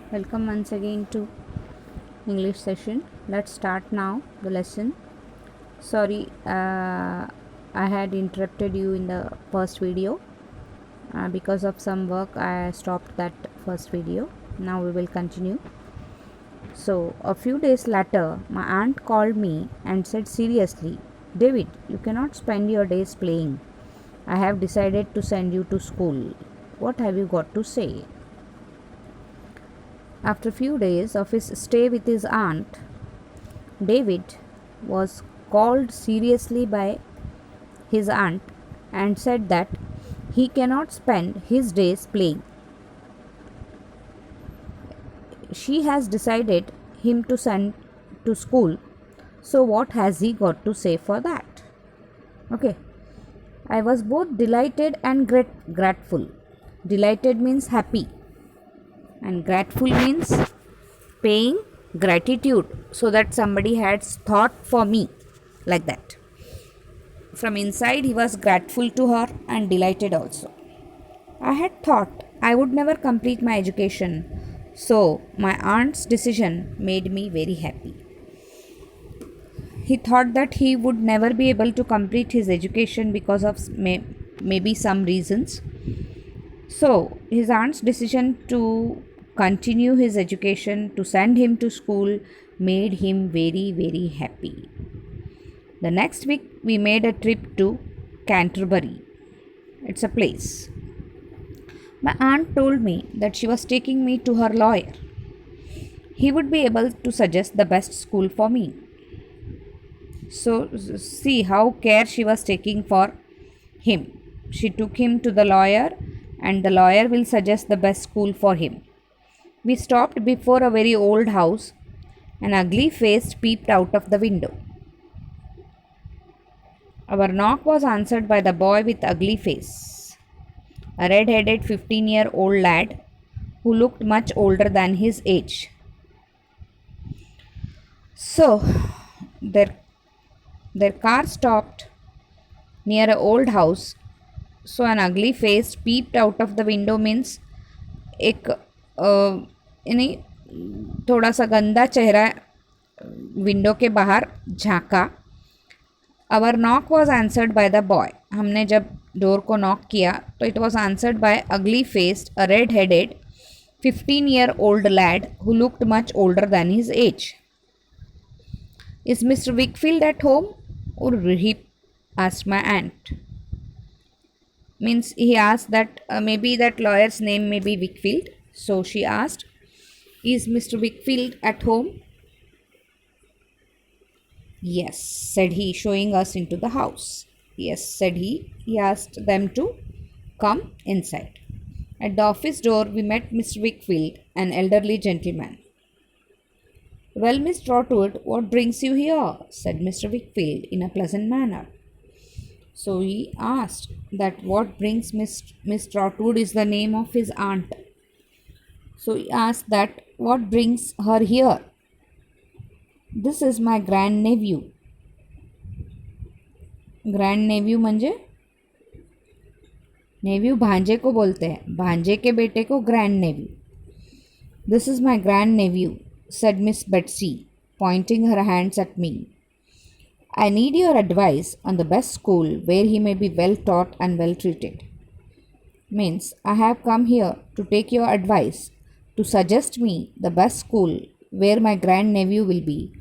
Welcome once again to English session. Let's start now the lesson. Sorry, I had interrupted you in the first video. Because of some work, I stopped that first video. Now we will continue. So, a few days later, my aunt called me and said seriously, David, you cannot spend your days playing. I have decided to send you to school. What have you got to say? After a few days of his stay with his aunt, David was called seriously by his aunt and said that he cannot spend his days playing. She has decided him to send to school. So, what has he got to say for that? Okay, I was both delighted and grateful. Delighted means happy, and grateful means paying gratitude so that somebody has thought for me, like that. From inside, he was grateful to her and delighted also. I had thought I would never complete my education, so my aunt's decision made me very happy. He thought that he would never be able to complete his education because of maybe some reasons. So, his aunt's decision to continue his education, to send him to school, made him very, very happy. The next week, we made a trip to Canterbury. It's a place. My aunt told me that she was taking me to her lawyer. He would be able to suggest the best school for me. So, see how care she was taking for him. She took him to the lawyer, and the lawyer will suggest the best school for him. We stopped before a very old house. An ugly face peeped out of the window. Our knock was answered by the boy with ugly face, a red-headed 15-year-old lad who looked much older than his age. So, their car stopped near an old house. So, an ugly face peeped out of the window means एक यानी थोड़ा सा गंदा चेहरा window के बाहर झांका. Our knock was answered by the boy. हमने जब डोर को नॉक किया तो it was answered by ugly faced a red headed 15-year-old lad who looked much older than his age. Is Mr. Wickfield at home? Or he asked my aunt. Means he asked that maybe that lawyer's name may be Wickfield. So she asked, is Mr. Wickfield at home? Yes, said he, showing us into the house. Yes, said he. He asked them to come inside. At the office door, we met Mr. Wickfield, an elderly gentleman. Well, Miss Trotwood, what brings you here? Said Mr. Wickfield in a pleasant manner. So he asked that what brings Miss Trotwood is the name of his aunt. So he asked that what brings her here. This is my grandnephew. Grand म्हणजे nephew भांजे को बोलते हैं, भांजे के बेटे को grand nephew. This is my grand nephew, said Miss Betsy, pointing her hands at me. I need your advice on the best school where he may be well taught and well treated. Means I have come here to take your advice, to suggest me the best school where my grandnephew will be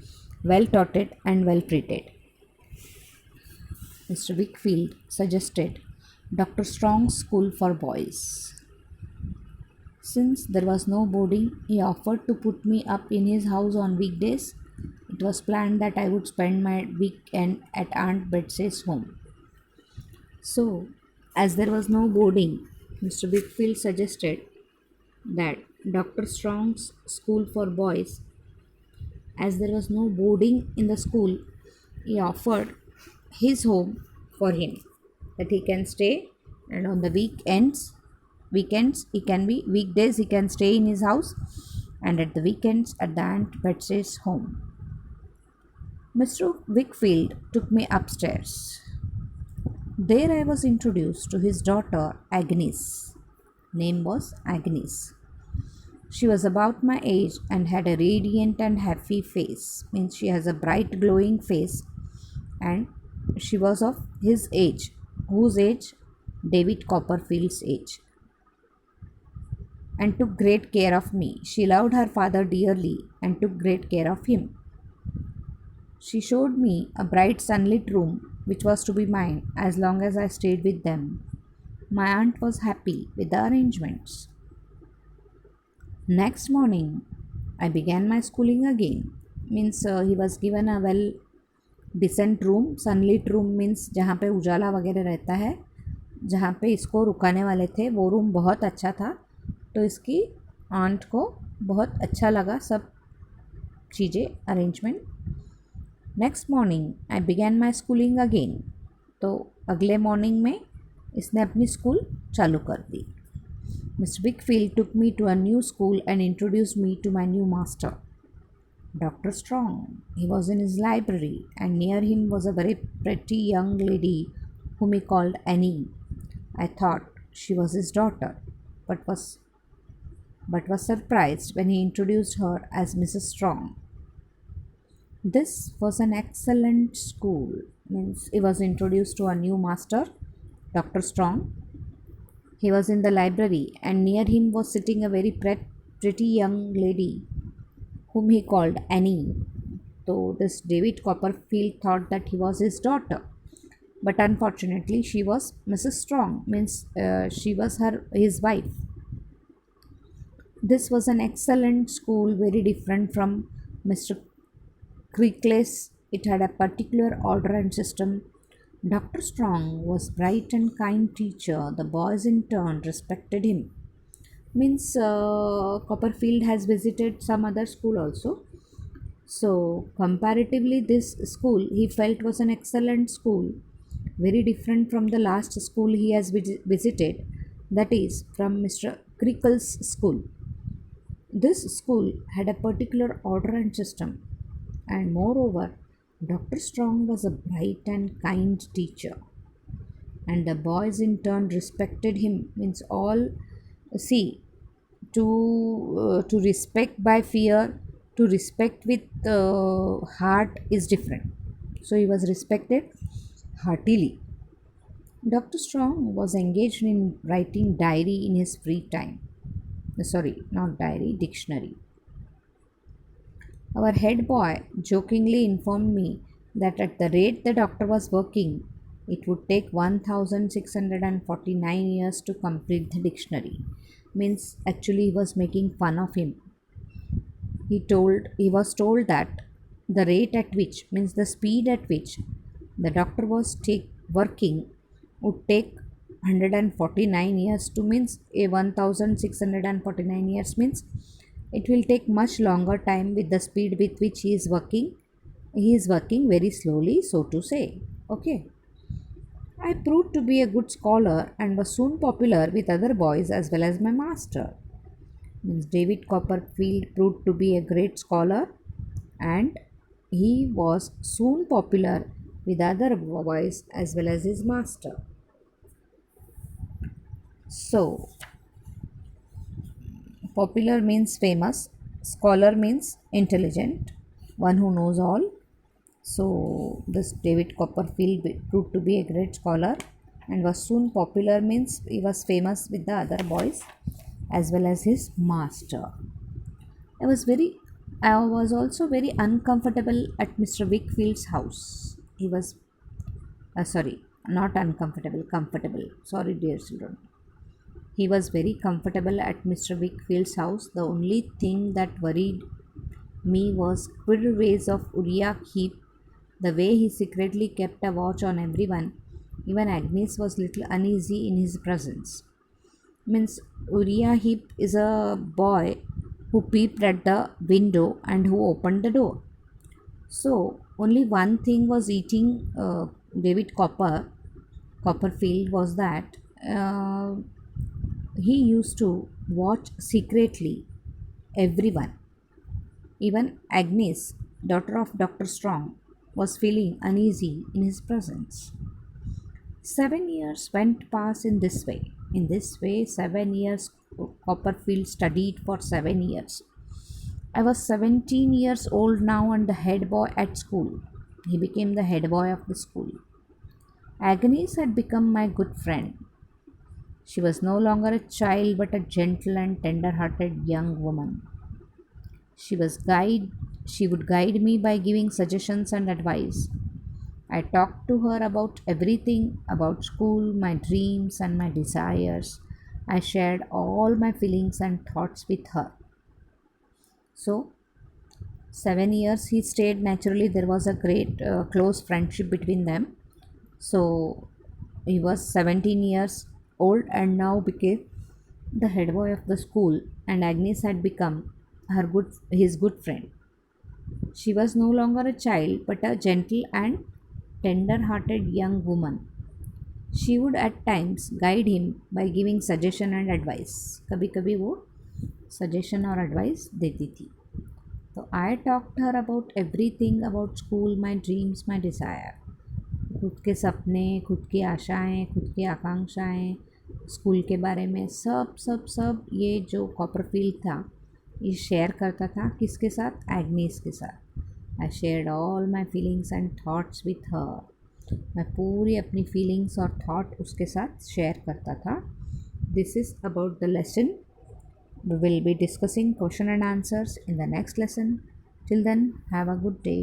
well taught and well treated. Mr. Wickfield suggested Dr. Strong's School for Boys. Since there was no boarding, he offered to put me up in his house on weekdays. It was planned that I would spend my weekend at Aunt Betsy's home. So, as there was no boarding, Mr. Wickfield suggested that Dr. Strong's School for Boys, as there was no boarding in the school, he offered his home for him, that he can stay, and on the weekends he can be, weekdays he can stay in his house, and at the weekends at the Aunt Betsy's home. Mr. Wickfield took me upstairs. There I was introduced to his daughter Agnes. Name was Agnes. She was about my age and had a radiant and happy face. Means she has a bright glowing face, and she was of his age. Whose age? David Copperfield's age. And took great care of me. She loved her father dearly and took great care of him. She showed me a bright sunlit room which was to be mine as long as I stayed with them. My aunt was happy with the arrangements. Next morning, I began my schooling again. Means he was given a well decent room. Sunlit room means जहाँ पे उजाला वगैरह रहता है, जहाँ पे इसको रुकाने वाले थे वो रूम बहुत अच्छा था, तो इसकी आंट को बहुत अच्छा लगा सब चीज़ें arrangement. Next morning I began my schooling again. तो अगले मॉर्निंग में इसने अपनी स्कूल चालू कर दी. Mr. Wickfield took me to a new school and introduced me to my new master, Dr. Strong. He was in his library, and near him was a very pretty young lady whom he called Annie. I thought she was his daughter, but was surprised when he introduced her as Mrs. Strong. This was an excellent school. Means he was introduced to a new master, Dr. Strong. He was in the library, and near him was sitting a very pretty young lady whom he called Annie. So this David Copperfield thought that he was his daughter, but unfortunately she was Mrs. Strong. Means she was his wife. This was an excellent school, very different from Mr. Creakley's. It had a particular order and system. Dr. Strong was bright and kind teacher. The boys in turn respected him. Means Copperfield has visited some other school also. So comparatively this school he felt was an excellent school, very different from the last school he has visited, that is from Mr. Creakle's school. This school had a particular order and system, and moreover Dr. Strong was a bright and kind teacher, and the boys in turn respected him. Means all, see, to respect by fear, to respect with heart is different. So he was respected heartily. Dr. Strong was engaged in writing diary in his free time. Sorry, not diary, dictionary. Our head boy jokingly informed me that at the rate the doctor was working, it would take 1649 years to complete the dictionary. Means actually he was making fun of him. He was told that the rate at which, means the speed at which the doctor was working would take 149 years to, means a 1649 years means it will take much longer time with the speed with which he is working. He is working very slowly, so to say. Okay. I proved to be a good scholar and was soon popular with other boys as well as my master. Means David Copperfield proved to be a great scholar, and he was soon popular with other boys as well as his master. So popular means famous, scholar means intelligent, one who knows all. So this David Copperfield proved to be a great scholar and was soon popular, means he was famous with the other boys as well as his master. I was also very uncomfortable at Mr. Wickfield's house. He was sorry, not uncomfortable, comfortable. Sorry, dear children. He was very comfortable at Mr. Wickfield's house. The only thing that worried me was queer ways of Uriah Heep, the way he secretly kept a watch on everyone. Even Agnes was little uneasy in his presence. Means Uriah Heep is a boy who peeped at the window and who opened the door. So only one thing was eating David Copperfield was that he used to watch secretly everyone. Even Agnes, daughter of Dr. Strong, was feeling uneasy in his presence. 7 years went past in this way. In this way, 7 years Copperfield studied for 7 years. I was 17 years old now and the head boy at school. He became the head boy of the school. Agnes had become my good friend. She was no longer a child but a gentle and tender hearted young woman. She would guide me by giving suggestions and advice. I talked to her about everything about school, my dreams, and my desires. I shared all my feelings and thoughts with her. So, 7 years he stayed. Naturally, there was a great close friendship between them. So, he was 17 years old and now became the head boy of the school, and Agnes had become his good friend. She was no longer a child but a gentle and tender hearted young woman. She would at times guide him by giving suggestion and advice. कभी कभी वो suggestion और advice देती थी. तो I talked her about everything about school, my dreams, my desire. खुद के सपने, खुद की आशाएं, खुद की आकांक्षाएं, स्कूल के बारे में सब सब सब ये जो कॉपरफील्ड था ये शेयर करता था किसके साथ? एग्नेस के साथ. I shared all my feelings and thoughts with her. मैं पूरी अपनी फीलिंग्स और थॉट उसके साथ शेयर करता था. This is about the lesson. We will be discussing question and answers in the next lesson. Till then, have a good day.